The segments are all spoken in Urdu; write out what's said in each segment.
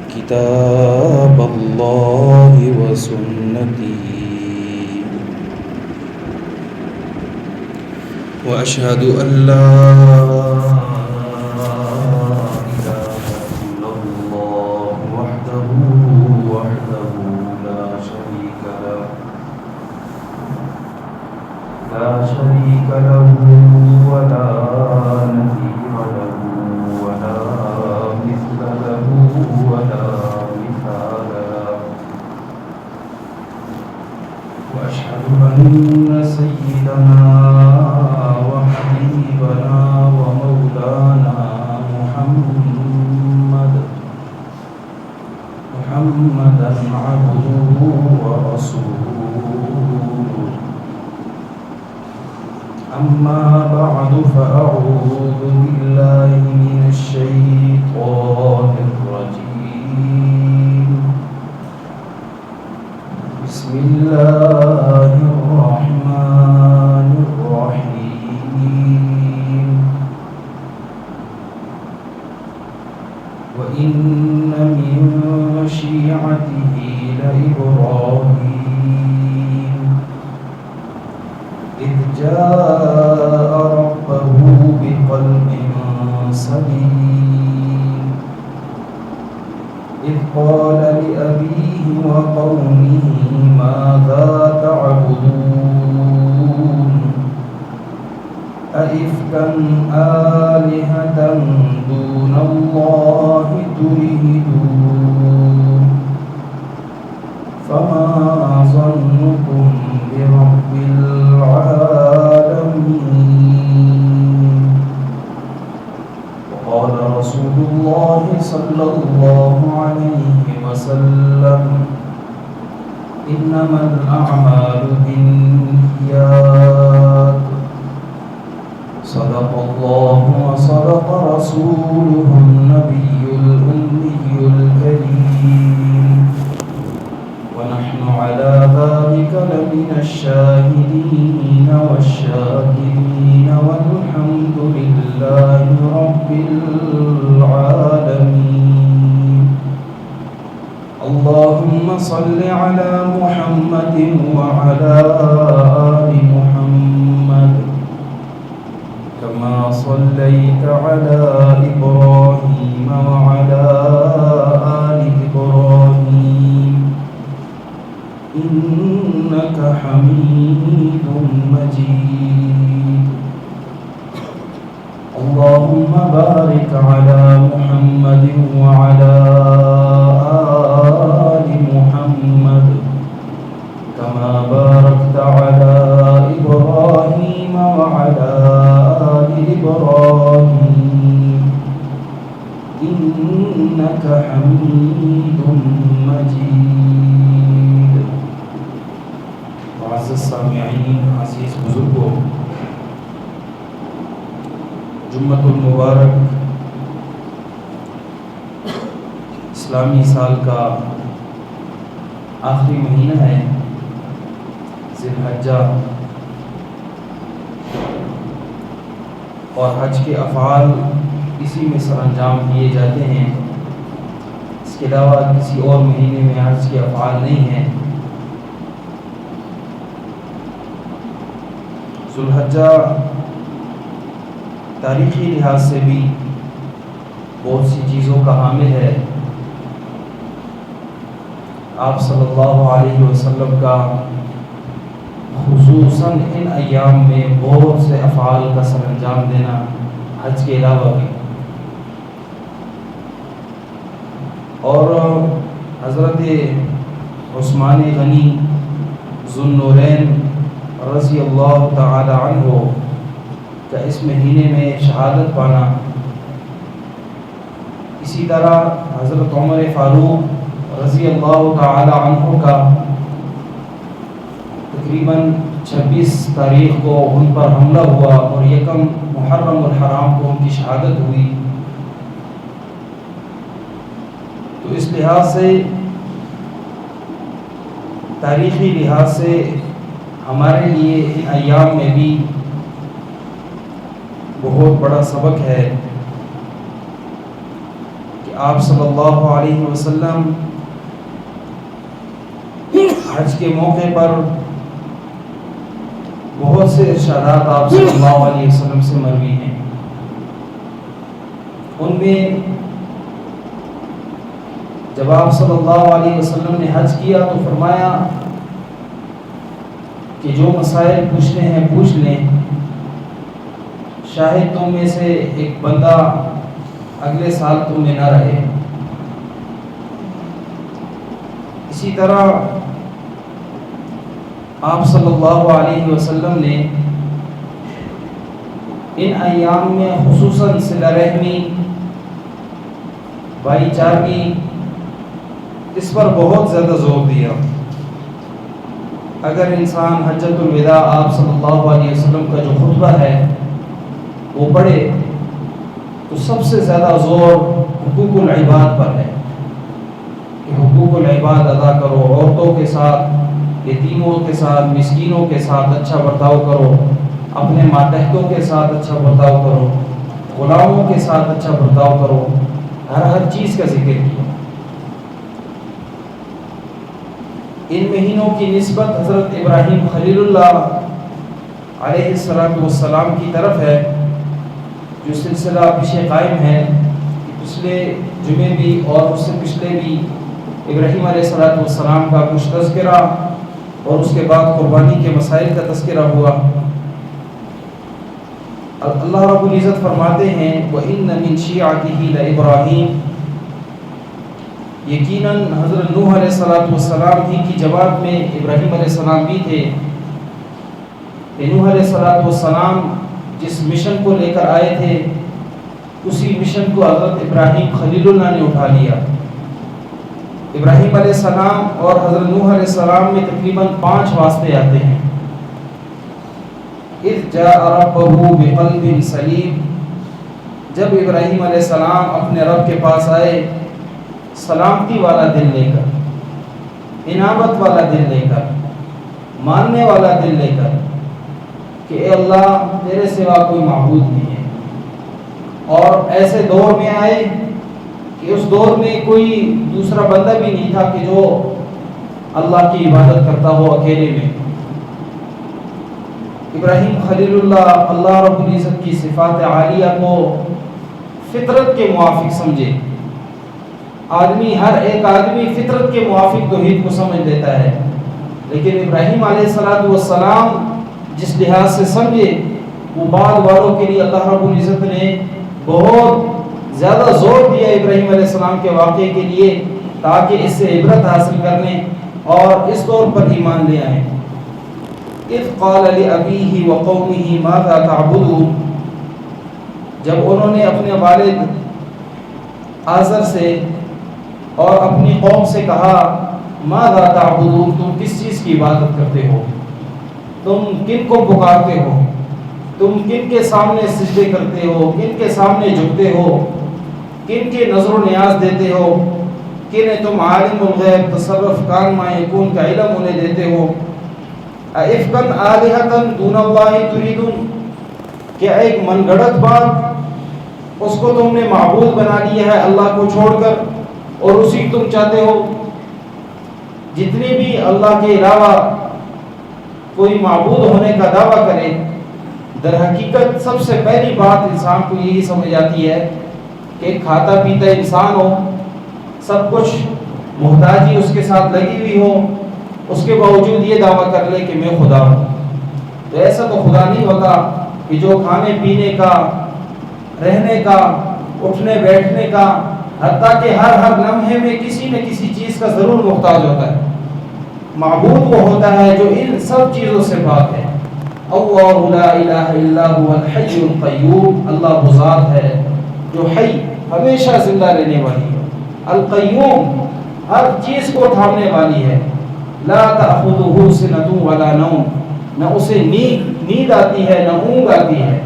كتاب الله وسنتي، وأشهد أن لا إله إلا الله وحده لا شريك له ولا نظير له ولا مثل له ولا مثال له، وأشهد أن سيدنا وحبيبنا ومولانا محمدا عبده ورسوله. أما بعد، فأعوذ بالله من الشيطان الرجيم. بسم الله الرحمن الرحيم. وإن من شيعته لإبراهيم إذ جاء ربه بقلب سليم، إذ قال لأبيه وقومه ماذا تعبدون أئفكا آلهة دون الله تريدون، فما ظنكم برب العالمين. وقال رسول الله صلى الله عليه وسلم إنما الأعمال بالنيات. صدق الله وصدق رسوله النبي الأمي الكريم، ونحن على ذلك لمن الشاهدين والشاكرين، والحمد لله رب العالمين. اللهم صل على محمد وعلى آل محمد كما صليت على إبراهيم وعلى آل إبراهيم إنك حميد مجيد. اللهم بارك على محمد وعلى آل محمد كما باركت على إبراهيم وعلى آل إبراهيم إنك حميد مجيد. معزز سامعین، عزیز بزرگوں، جمعۃ المبارک اسلامی سال کا آخری مہینہ ہے، ذی الحجہ، اور حج کے افعال اسی میں سر انجام دیے جاتے ہیں. اس کے علاوہ کسی اور مہینے میں حج کے افعال نہیں ہیں. ذی الحجہ تاریخی لحاظ سے بھی بہت سی چیزوں کا حامل ہے. آپ صلی اللہ علیہ وسلم کا خصوصاً ان ایام میں بہت سے افعال کا سر انجام دینا، حج کے علاوہ بھی. اور حضرت عثمان غنی ذو النورین رضی اللہ تعالی عنہ کا اس مہینے میں شہادت پانا، اسی طرح حضرت عمر فاروق رضی اللہ تعالی عنہ کا تقریباً 26 تاریخ کو ان پر حملہ ہوا اور 1 محرم الحرام کو ان کی شہادت ہوئی. تو اس لحاظ سے تاریخی لحاظ سے ہمارے لیے ان ایام میں بھی بہت بڑا سبق ہے کہ آپ صلی اللہ علیہ وسلم حج کے موقع پر بہت سے ارشادات آپ صلی اللہ علیہ وسلم سے مروی ہیں. ان میں جب آپ صلی اللہ علیہ وسلم نے حج کیا تو فرمایا کہ جو مسائل پوچھنے ہیں پوچھ لیں، شاید تم میں سے ایک بندہ اگلے سال تم میں نہ رہے. اسی طرح آپ صلی اللہ علیہ وسلم نے ان ایام میں خصوصاً صلہ رحمی، بھائی چارگی، اس پر بہت زیادہ زور دیا. اگر انسان حجۃ الوداع آپ صلی اللہ علیہ وسلم کا جو خطبہ ہے وہ پڑھے تو سب سے زیادہ زور حقوق العباد پر ہے کہ حقوق العباد ادا کرو، عورتوں کے ساتھ، یتیموں کے ساتھ، مسکینوں کے ساتھ اچھا برتاؤ کرو، اپنے ماتحتوں کے ساتھ اچھا برتاؤ کرو، غلاموں کے ساتھ اچھا برتاؤ کرو. ہر چیز کا ذکر کیا. ان مہینوں کی نسبت حضرت ابراہیم خلیل اللہ علیہ السلام کی طرف ہے، جو سلسلہ پیچھے قائم ہے. پچھلے جمعے بھی اور اس سے پچھلے بھی ابراہیم علیہ السلام کا کچھ تذکرہ اور اس کے بعد قربانی کے مسائل کا تذکرہ ہوا. اللہ رب العزت فرماتے ہیں وَإِنَّ مِن شِيعَتِهِ لَإِبْرَاهِيمَ، یقیناً حضرت نوح علیہ السلام ہی کی جماعت میں ابراہیم علیہ السلام بھی تھے. نوح علیہ السلام جس مشن کو لے کر آئے تھے اسی مشن کو حضرت ابراہیم خلیل اللہ نے اٹھا لیا. ابراہیم علیہ السلام اور حضرت نوح علیہ السلام میں تقریباً 5 واسطے آتے ہیں. اذ جاء ربه بقلب سلیم، جب ابراہیم علیہ السلام اپنے رب کے پاس آئے سلامتی والا دل لے کر، انابت والا دل لے کر، ماننے والا دل لے کر کہ اے اللہ تیرے سوا کوئی معبود نہیں ہے. اور ایسے دور میں آئے کہ اس دور میں کوئی دوسرا بندہ بھی نہیں تھا کہ جو اللہ کی عبادت کرتا ہو اکیلے میں. ابراہیم خلیل اللہ رب العزت کی صفات عالیہ کو فطرت کے موافق سمجھے. ہر ایک آدمی فطرت کے موافق توحید کو سمجھ لیتا ہے، لیکن ابراہیم علیہ السلام جس لحاظ سے سمجھے وہ بعد والوں کے لیے اللہ رب العزت نے بہت زیادہ زور دیا ابراہیم علیہ السلام کے واقعے کے لیے تاکہ اس سے عبرت حاصل کرنے اور اس طور پر ایمان لے آئیں. اذ قال لأبیہ وقومہ ماذا تعبدون، جب انہوں نے اپنے والد آزر سے اور اپنی قوم سے کہا ماذا تعبدون، تم کس چیز کی عبادت کرتے ہو، تم کن کو پکارتے ہو، تم کن کے سامنے سجدے کرتے ہو، کن کے سامنے جھکتے ہو، کن کے نظر و نیاز دیتے ہو، کنہیں تم عالم الغیب تصرف کان ما یکون کا علم انہیں دیتے ہو. افکن آلہتن دون اللہ تریدون، کیا ایک من گڑت بات اس کو تم نے معبود بنا لیا ہے اللہ کو چھوڑ کر اور اسی تم چاہتے ہو. جتنے بھی اللہ کے علاوہ کوئی معبود ہونے کا دعویٰ کرے در حقیقت سب سے پہلی بات انسان کو یہی سمجھ آتی ہے کہ کھاتا پیتا انسان ہو، سب کچھ محتاجی اس کے ساتھ لگی ہوئی ہو، اس کے باوجود یہ دعویٰ کر لے کہ میں خدا ہوں. تو ایسا تو خدا نہیں ہوتا کہ جو کھانے پینے کا، رہنے کا، اٹھنے بیٹھنے کا، حتیٰ کہ ہر لمحے میں کسی نہ کسی چیز کا ضرور محتاج ہوتا ہے. معبود وہ ہوتا ہے جو ان سب چیزوں سے پاک ہے. اللہ لا الہ الا هو الحی القیوم، اللہ وہ ذات ہے جو حی ہمیشہ زندہ رہنے والی ہے، القیوم ہر چیز کو تھامنے والی ہے. لا تأخذہ سنۃ ولا نوم، نہ اسے نیند آتی ہے نہ اونگ آتی ہے.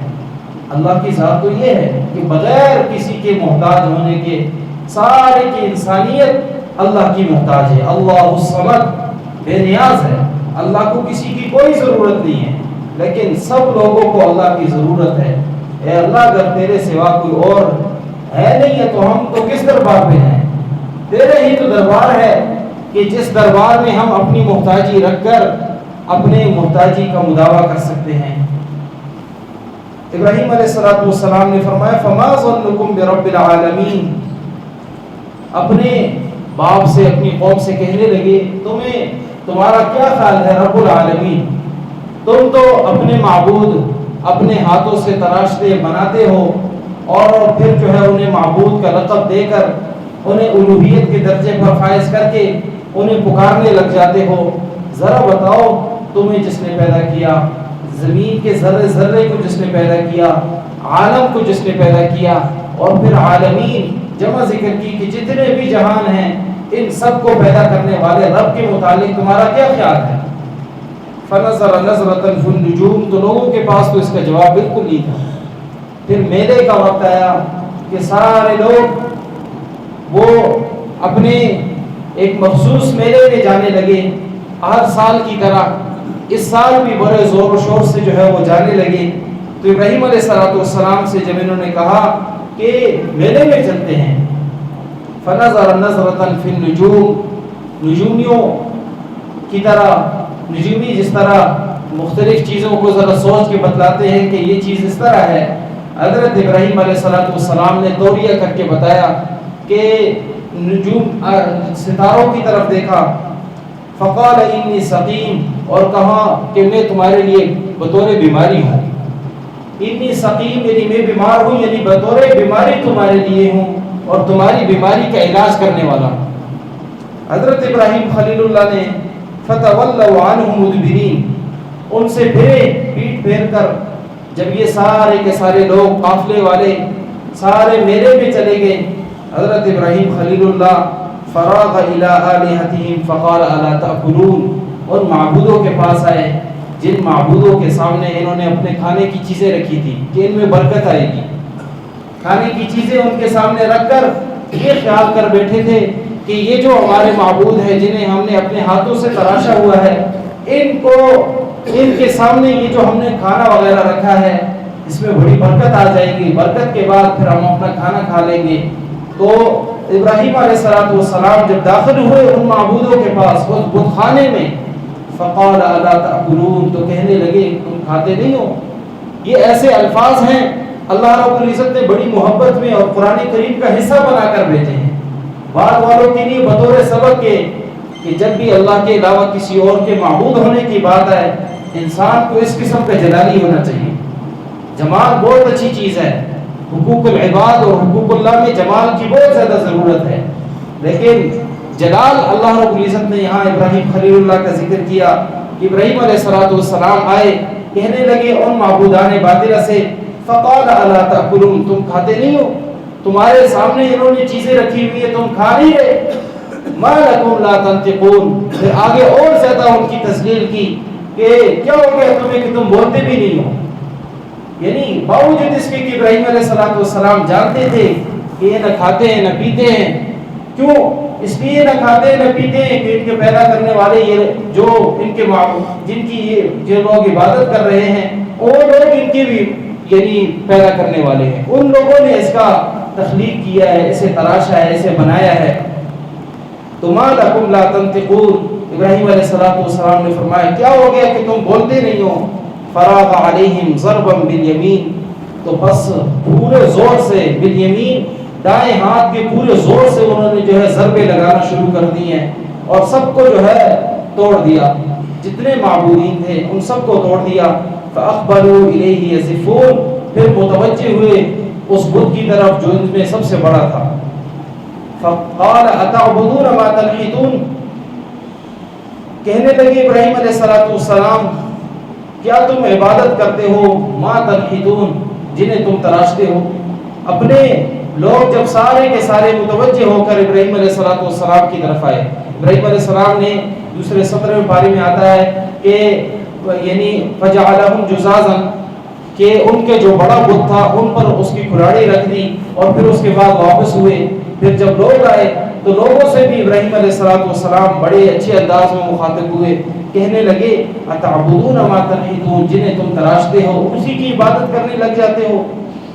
اللہ کی ذات تو یہ ہے کہ بغیر کسی کے محتاج ہونے کے سارے کی انسانیت اللہ کی محتاج ہے. اللہ الصمد، بے نیاز ہے، اللہ کو کسی کی کوئی ضرورت نہیں ہے، لیکن سب لوگوں کو اللہ کی ضرورت ہے. اے اللہ اگر تیرے سوا کوئی اور ہے نہیں ہے تو ہم تو کس دربار پہ ہیں؟ تیرے ہی تو دربار ہے کہ جس دربار میں ہم اپنی محتاجی رکھ کر اپنے محتاجی کا مداوع کر سکتے ہیں۔ ابراہیم علیہ السلام نے فرمایا فما ظنکم برب العالمین، اپنے باپ سے اپنی قوم سے کہنے لگے تمہارا کیا خیال ہے رب العالمین؟ تم تو اپنے معبود اپنے ہاتھوں سے تراشتے بناتے ہو اور پھر جو ہے انہیں معبود کا لقب دے کر انہیں الوہیت کے درجے پر فائز کر کے انہیں پکارنے لگ جاتے ہو۔ ذرا بتاؤ تمہیں جس نے پیدا کیا، زمین کے ذرے ذرے کو جس نے پیدا کیا، عالم کو جس نے پیدا کیا، اور پھر عالمین جمع ذکر کی کہ جتنے بھی جہان ہیں ان سب کو پیدا کرنے والے رب کے متعلق تمہارا کیا خیال ہے؟ فنظر نظرۃ فی النجوم، تو لوگوں کے پاس تو اس کا جواب بالکل نہیں تھا۔ پھر میلے کا وقت آیا کہ سارے لوگ وہ اپنے ایک مخصوص میلے میں جانے لگے، ہر سال کی طرح اس سال بھی بڑے زور و شور سے جو ہے وہ جانے لگے۔ تو ابراہیم علیہ السلام سے جب انہوں نے کہا کہ میلے میں چلتے ہیں، فنظر نظرۃ فی النجوم، نجومیوں کی طرح، نجومی جس طرح مختلف چیزوں کو ذرا سوچ کے بتلاتے ہیں کہ یہ چیز اس طرح ہے، حضرت ابراہیم علیہ السلام نے توریہ کر کے بتایا کہ نجوم ستاروں کی طرف دیکھا، فقال انی سقیم، اور کہا کہ میں تمہارے لیے بطور بیماری ہوں، انی سقیم یعنی میں بیمار ہوں، یعنی بطور بیماری تمہارے لیے ہوں اور تمہاری بیماری کا علاج کرنے والا ہوں۔ حضرت ابراہیم خلیل اللہ نے فتولوا عنہ مدبرین، ان سے پھرے پیٹ پھیر کر، جب یہ سارے کے سارے لوگ قافلے والے سارے میلے میں چلے گئے، حضرت ابراہیم خلیل اللہ فراغ الی آلہتہم فقال الا تأکلون، ان معبودوں کے پاس آئے جن معبودوں کے سامنے انہوں نے اپنے کھانے کی چیزیں رکھی تھی کہ ان میں برکت آئے گی، کھانے کی چیزیں ان کے سامنے رکھ کر یہ خیال کر بیٹھے تھے کہ یہ جو ہمارے معبود ہیں جنہیں ہم نے اپنے ہاتھوں سے تراشا ہوا ہے، ان کے سامنے یہ جو ہم نے کھانا وغیرہ رکھا ہے اس میں بڑی برکت آ جائے گی، برکت کے بعد پھر ہم اپنا کھانا کھا لیں گے۔ تو ابراہیم علیہ السلام جب داخل ہوئے ان معبودوں کے پاس اس بت خانے میں، فقال الا تأکلون، تو کہنے لگے تم کھاتے نہیں ہو۔ یہ ایسے الفاظ ہیں اللہ رب العزت نے بڑی محبت میں اور قرآن کریم کا حصہ بنا کر بھیجے ہیں بعد والوں کے لیے بطور سبق کے، کہ جب بھی اللہ کے علاوہ کسی اور کے معبود ہونے کی بات آئے انسان کو اس قسم کا جلالی ہونا چاہیے۔ جمال بہت اچھی چیز ہے، حقوق العباد اور حقوق اللہ میں جمال کی بہت زیادہ ضرورت ہے، لیکن جلال اللہ رب العزت نے یہاں ابراہیم خلیل اللہ کا ذکر کیا کہ ابراہیم علیہ السلام آئے، کہنے لگے ان معبودان باطلہ سے، فقال الا تأکلون، تم کھاتے نہیں ہو، تمہارے سامنے انہوں نے چیزیں رکھی ہوئی ہیں تم کھا نہیں رہے، ما لکم لا تنطقون، پھر آگے اور زیادہ ان کی تسلیل کی کہ کیا ہو گیا تمہیں کہ تم بولتے بھی نہیں ہو۔ یعنی باوجود اس کے کہ ابراہیم علیہ السلام جانتے تھے کہ یہ نہ کھاتے ہیں نہ پیتے ہیں، کیوں؟ اس لیے نہ کھاتے ہیں نہ پیتے ہیں کہ ان کے پیدا کرنے والے یہ جو ان کے جن کی یہ جو لوگ عبادت کر رہے ہیں وہ لوگ ان کی بھی یعنی پیدا کرنے والے ہیں، ان لوگوں نے اس کا تخلیق کیا ہے، اسے تراشا ہے، اسے بنایا ہے۔ تو ما لکم لا تنطقون، ابراہیم علیہ السلام نے فرمایا کیا ہو گیا کہ تم بولتے نہیں ہو؟ فراغ علیہم ضربا بالیمین، تو بس پورے زور سے بالیمین، دائیں ہاتھ کے پورے زور سے انہوں نے جو ہے ضربے لگانا شروع کر دی ہیں اور سب کو جو ہے توڑ دیا، جتنے معبودین تھے ان سب کو توڑ دیا۔ فاقبلوا الیہ یزفون، پھر متوجہ ہوئے اس بت کی طرف جو ان میں سب سے بڑا تھا۔ فقال اتعبدون ما تنحتون، کہنے لگے ابراہیم علیہ السلام کیا تم عبادت کرتے ہو ما تنحتون، جنہیں تم تراشتے ہو۔ اپنے لوگ جب سارے کے سارے متوجہ ہو کر ابراہیم علیہ السلام کی طرف آئے، ابراہیم علیہ السلام نے دوسرے 17ویں پارے میں آتا ہے کہ یعنی فجعلہم جزازا، کہ ان کے جو بڑا بت تھا ان پر اس کی کھلاڑی رکھ دی اور پھر اس کے بعد واپس ہوئے۔ پھر جب لوگ آئے تو لوگوں سے بھی ابراہیم علیہ السلام بڑے اچھے انداز میں مخاطب ہوئے، کہنے لگے اتعبدون ما تنحتون، جنہیں تم تراشتے ہو اسی کی عبادت کرنے لگ جاتے ہو۔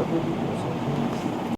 Thank you.